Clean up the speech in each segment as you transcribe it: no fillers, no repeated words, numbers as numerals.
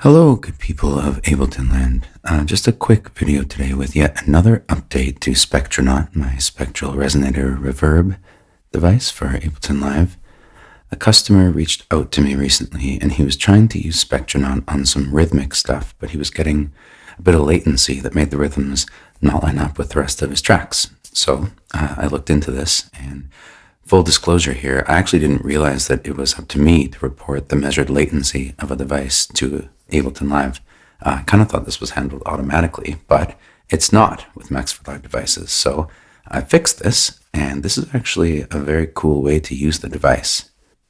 Hello, good people of Ableton land. Just a quick video today with yet another update to Spectranaut, my spectral resonator reverb device for Ableton Live. A customer reached out to me recently and he was trying to use Spectranaut on some rhythmic stuff, but he was getting a bit of latency that made the rhythms not line up with the rest of his tracks. So I looked into this, and full disclosure here, I actually didn't realize that it was up to me to report the measured latency of a device to Ableton Live. I kind of thought this was handled automatically, but it's not with Max for Live devices. So I fixed this, and this is actually a very cool way to use the device.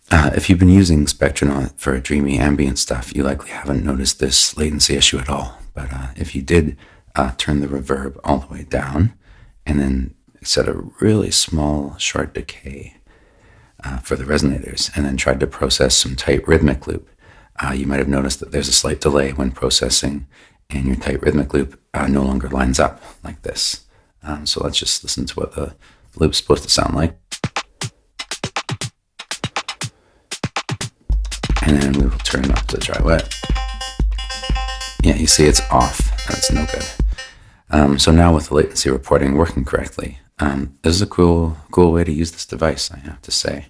If you've been using Spectranaut for dreamy ambient stuff, you likely haven't noticed this latency issue at all. But if you did turn the reverb all the way down and then set a really small short decay for the resonators and then tried to process some tight rhythmic loop, you might have noticed that there's a slight delay when processing, and your tight rhythmic loop no longer lines up like this. So let's just listen to what the loop's supposed to sound like. And then we will turn up the dry wet. Yeah, you see it's off. That's no good. So now with the latency reporting working correctly, this is a cool way to use this device, I have to say.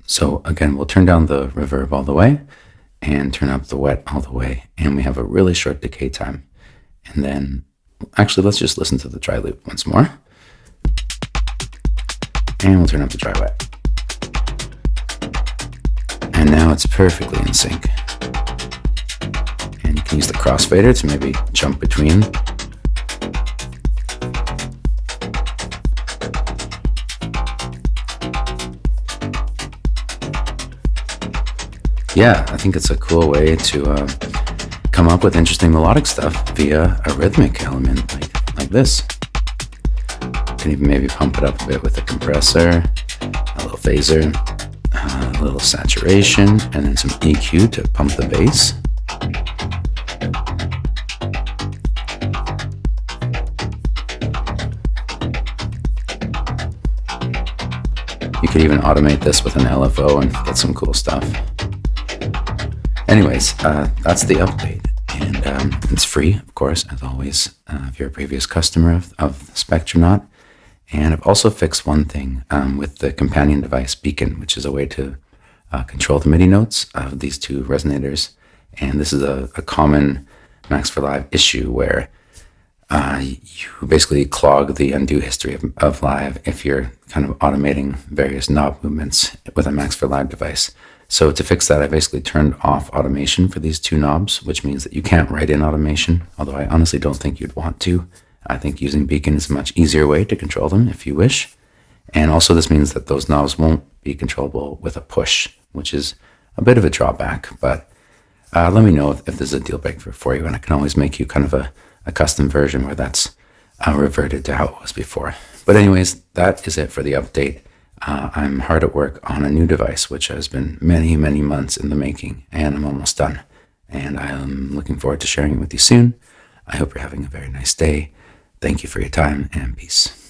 So again, we'll turn down the reverb all the way and turn up the wet all the way, and we have a really short decay time. And then, actually, let's just listen to the dry loop once more. And we'll turn up the dry wet. And now it's perfectly in sync. And you can use the crossfader to maybe jump between. Yeah, I think it's a cool way to come up with interesting melodic stuff via a rhythmic element like this. You can even maybe pump it up a bit with a compressor, a little phaser, a little saturation, and then some EQ to pump the bass. You could even automate this with an LFO and get some cool stuff. Anyways, that's the update, and it's free, of course, as always, if you're a previous customer of Spectranaut. And I've also fixed one thing with the companion device Beacon, which is a way to control the MIDI notes of these two resonators. And this is a common Max for Live issue where you basically clog the undo history of Live if you're kind of automating various knob movements with a Max for Live device. So to fix that, I basically turned off automation for these two knobs, which means that you can't write in automation, although I honestly don't think you'd want to. I think using Beacon is a much easier way to control them if you wish. And also this means that those knobs won't be controllable with a push, which is a bit of a drawback. But let me know if this is a deal breaker for you, and I can always make you kind of a custom version where that's reverted to how it was before. But anyways, that is it for the update. I'm hard at work on a new device, which has been many, many months in the making, and I'm almost done. And I'm looking forward to sharing it with you soon. I hope you're having a very nice day. Thank you for your time, and peace.